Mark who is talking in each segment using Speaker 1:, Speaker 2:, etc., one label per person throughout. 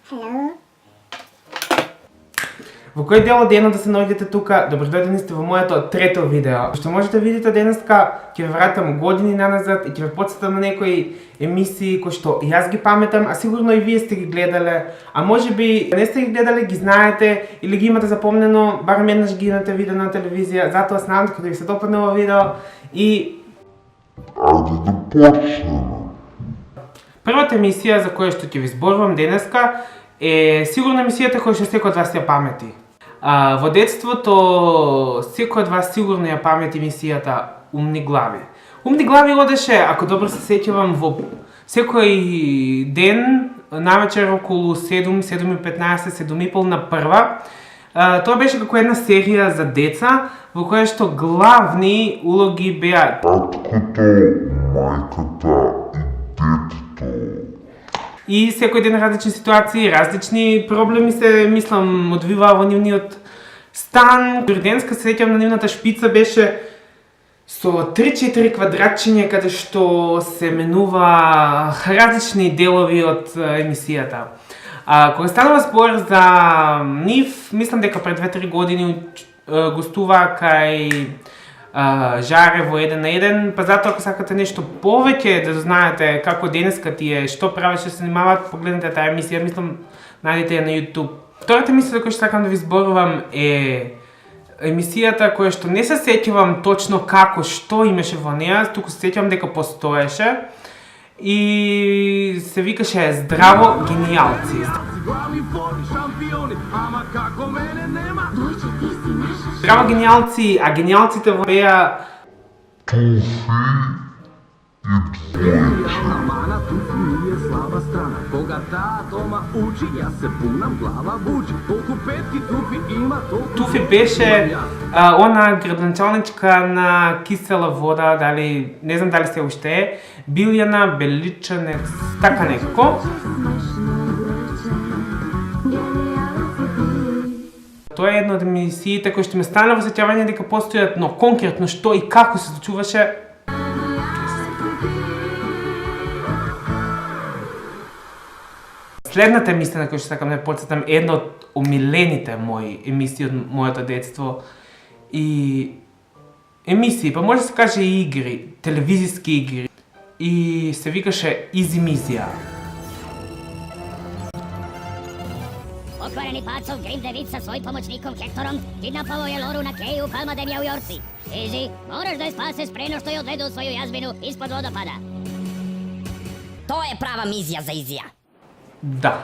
Speaker 1: Hello.
Speaker 2: Во кој дел од денот да се наоѓате тука? Добродојдени сте во моето трето видео. Што можете да видите денеска, ќе ве вратам години наназад и ќе ве потсетам на некои емисии кои што јас ги паметам, а сигурно и вие сте ги гледале, а можеби не сте ги гледале, ги знаете или ги имате запомнено, барем еднаш ги имате видео на телевизија, затоа се надам дека ви се допадне ова видео и
Speaker 3: Ајде да почнеме.
Speaker 2: првата емисија за која што ќе ви зборувам денеска е сигурно емисијата која што секој од вас ја памети. Во детството секој од вас сигурно ја памети емисијата Умни глави. Умни глави одеше, ако добро се сеќавам, во секој ден, навечер околу 7, 7:15, 7:30 на прва. Тоа беше како една серија за деца, во која што главни улоги беа
Speaker 3: Таткото, мајката и детето.
Speaker 2: и секој ден различни ситуации, различни проблеми се, мислам, одвиваа во нивниот стан. Дури денеска се сеќавам на нивната шпица беше со 3-4 квадратчиња каде што се менува различни делови од емисијата. Кога станува збор за нив, мислам дека пред 2-3 години гостуваа кај Жаре во 1 на 1, па затоа ако сакате нешто повеќе да знаете како денеска тие, што правеше, се занимаваат, погледнете таа емисија, мислам, најдете ја на YouTube. Втората емисија за која што сакам да ви зборувам е емисијата која што не се сеќавам точно како, што имаше во неа, туку се сеќавам дека постоеше и се викаше Здраво генијалци. Здраво генијалци, а генијалците беа
Speaker 3: Туфи и двојче.
Speaker 4: Мана туфи ми е слаба страна. Кога таа дома учи, јас се пунам глава буџи. Колку петки туфи има, толку...
Speaker 2: Туфи беше она градоначалничка на Кисела вода, дали, не знам дали се уште е, Билјана Беличанец, така некако. Тоа е една од емисиите кои што ме стана во сеќавање дека постојат, но конкретно што и како се случуваше. Следната емисија на која што сакам да потсетам е една од омилените мои емисии од моето детство и емисии, па може да се каже и игри, телевизиски игри, и се викаше Изимизија.
Speaker 5: Pokvareni pacov Grim David sa svojim pomoćnikom Hektorom kidnapovao je Loru na keju u Palma de Mjaujorci. Izzy, moraš da je spaseš pre no što je odvedu u svoju jazbinu ispod vodopada.
Speaker 6: To je prava mizija za Izija.
Speaker 2: Да.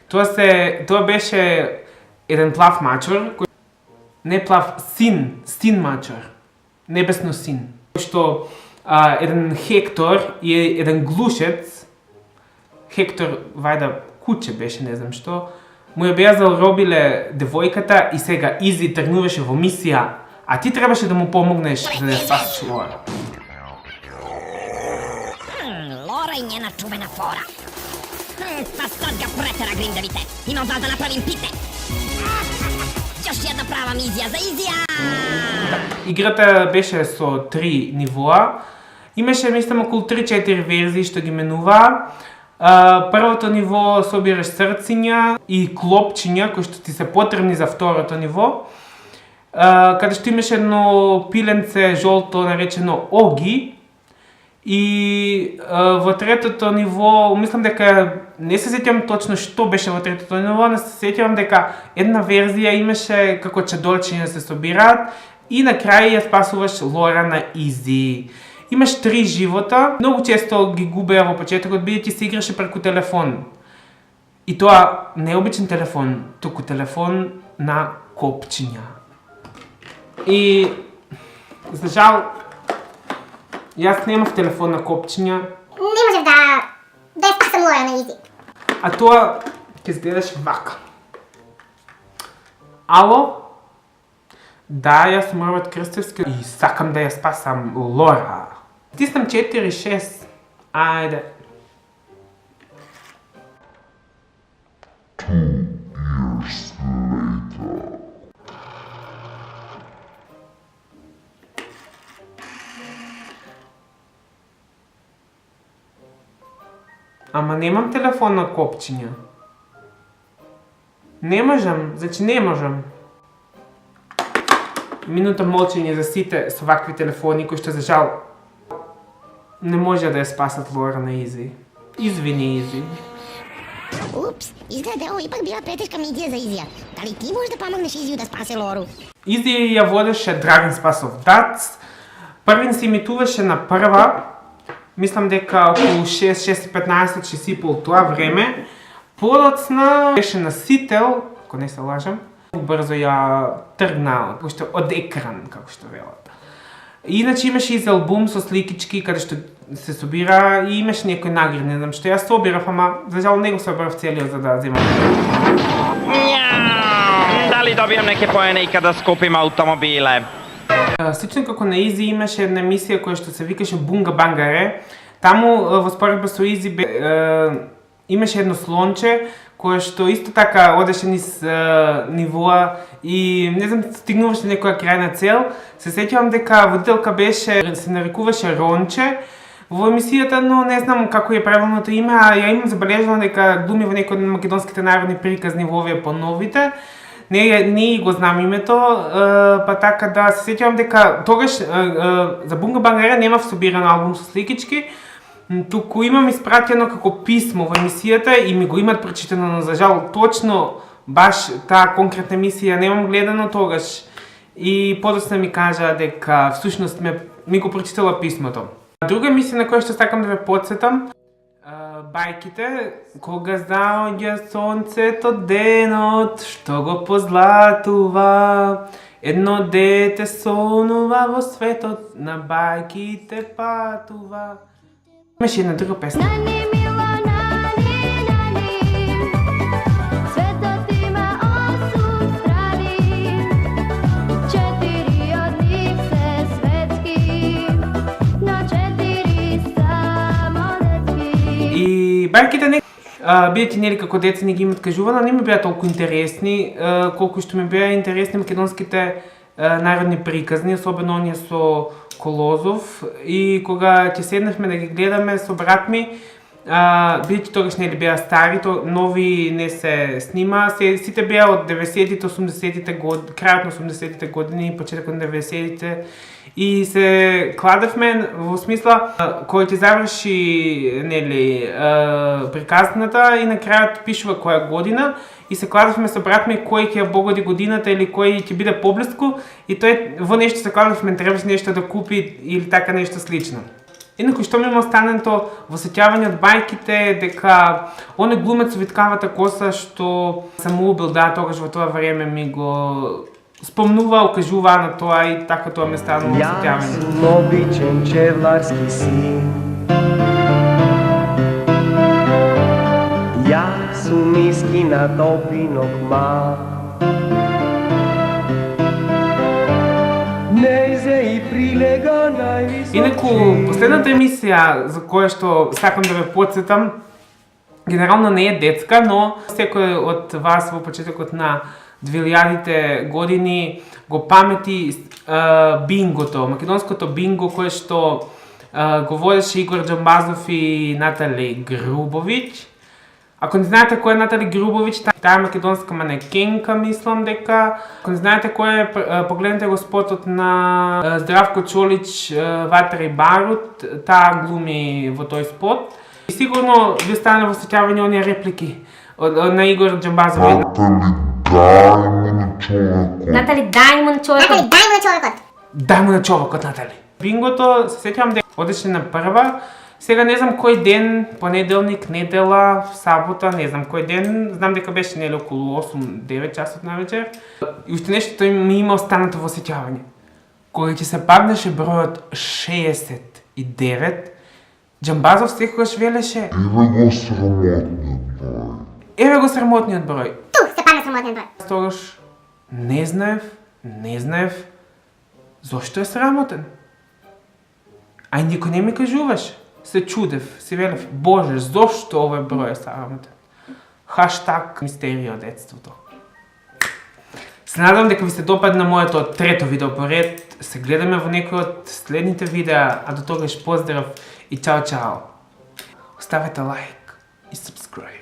Speaker 2: Тоа беше еден плав мачор, не плав, син мачор, небесно син. Што еден Хектор и еден глушец, Хектор вајда куче беше, не знам што, му ја беа заробиле девојката и сега Изи тргнуваше во мисија, а ти требаше да му помогнеш за да ја спасиш Лора.
Speaker 6: Lora i njena čuvena fora. Pa sad ga pretera Grindavite. Imam vas da napravim pite. Još jedna prava mizija za Izija!
Speaker 2: Играта беше со 3 нивоа. Имаше, мислам, околу 3-4 верзии што ги менуваа. Првото ниво собираш срциња и клопчиња кои што ти се потребни за второто ниво. Каде што имаше едно пиленце жолто наречено Оги. И во третото ниво, мислам дека не се сеќавам точно што беше во третото ниво, но се сеќавам дека една верзија имаше како чадолчиња се собираат и на крај ја спасуваш Лора на Изи. Имаш 3 живота, многу често ги губеа во почетокот бидејќи се играше преку телефон. И тоа не е обичен телефон, туку телефон на копчиња. И за жал јас немав телефон на копчиња.
Speaker 1: Не можев да ја спасам Лора на Изи.
Speaker 2: А тоа ќе изгледаше вака. Ало? Да, јас сум Роберт Крстевски и сакам да ја спасам Лора. Стиснам 4-6. Ајде.
Speaker 3: 2 years later.
Speaker 2: Ама немам телефон на копчиња. Не можам, значи не можам. Минута молчење за сите со вакви телефони кои што за жал не може да ја спасат Лора на Изи. Извини, Изи.
Speaker 5: Упс, изгледа ovo ipak bila preteška misija za Izija. Da li ti možeš da pomogneš Iziju da spase Loru?
Speaker 2: Изи ја водеше Драган Спасов Дац. Првин се имитуваше на прва. Мислам дека околу 6:15 часи по тоа време. Подоцна беше насител, ако не се лажам. Брзо ја тргна од екран, како што велат. Иначе имаше и за албум со сликички каде што се собира и имаше некои награди, не знам што ја собирав, ама за жал не го собирав целиот за да земам.
Speaker 7: Da li dobijam neke poene i kada skupim automobile?
Speaker 2: Слично како на Изи имаше една емисија која што се викаше Бунга Бангаре. Таму во споредба со Изи имаше едно слонче кое што исто така одеше низ нивоа и не знам стигнуваше некоја крајна цел. Се сеќавам дека водителка беше се нарекуваше Ронче во емисијата, но не знам како е правилното име, а ја имам забележано дека глуми во некои од македонските народни приказни во овие поновите. Не го знам името, па така да се сеќавам дека тогаш за Бунга Бангаре немав собиран албум со сликички, туку имам испратено како писмо во емисијата и ми го имат прочитано, но за жал точно баш таа конкретна емисија немам гледано тогаш. И подоцна ми кажа дека всушност ми го прочитала писмото. Друга емисија на која што сакам да ве потсетам, бајките, кога заоѓа сонцето денот, што го позлатува, едно дете сонува во светот, на бајките патува. Имаше една друга песна.
Speaker 8: Nani mila, nani, svetот ima 8 strani, 4 od njih se svetski, no 4 samo детски.
Speaker 2: И бајките не бидејќи нели како деца не ги имат кажувано, не ми беа толку интересни, колку што ми беа интересни македонските народни приказни, особено оние со Колозов, и кога ќе седнавме да ги гледаме со брат ми, бидејќи тогаш нели беа стари, нови не се снима, сите беа од 90-тите, 80-тите години, крајот на 80-тите години, почетокот на 90-тите, и се кладевме во смисла кој ќе заврши нели приказната и на крајот пишува која година и се кладевме со брат ми кој ќе ја погоди годината или кој ќе биде поблиску и тој во нешто се кладевме, требаше нешто да купи или така нешто слично. Инаку што ми има останато во сеќавање од бајките дека оне глумец со виткавата коса што сам убил, да, тогаш во тоа време ми го спомнува, укажува на тоа и така тоа ме станува во сеќавање.
Speaker 9: Јас сум обичен чевларски син. Јас сум искинат опинок мал. Незе и прилега највисок.
Speaker 2: Инаку, последната емисија за која што сакам да ве потсетам, генерално не е детска, но секој од вас во почетокот на 2000-те години го памети бингото, македонското бинго кое што го водеше Игор Џамбазов и Натали Грубовиќ. Ако не знаете кој е Натали Грубовиќ, таа е македонска манекенка, мислам дека. Ако не знаете кој е, погледнете го спотот на Здравко Чолич, Ватра и Барут, таа глуми во тој спот. И сигурно ви стане во сеќавање оние реплики на Игор Џамбазов.
Speaker 1: Натали, дај му на човекот.
Speaker 2: Дај му на човекот, Натали. Бингото, се сеќавам дека одеше на прва. Сега не знам кој ден, понеделник, недела, сабота, не знам кој ден. Знам дека беше нели околу 8-9 часот навечер. И уште нешто ми има останато во сеќавање. Кога ќе се паднеше бројот 69, Џамбазов секогаш велеше: еве го срамотниот број.
Speaker 1: Ту се падна срамотниот број.
Speaker 2: Тогаш не знаев зошто е срамотен. А никој не ми кажуваше. Се чудев, си велев, боже, зошто овој број е срамотен? Хаштаг мистерија од детството. Се надам дека ви се допадна моето трето видео поред. Се гледаме во некој од следните видеа, а до тогаш поздрав и чао чао. Оставете лайк и subscribe.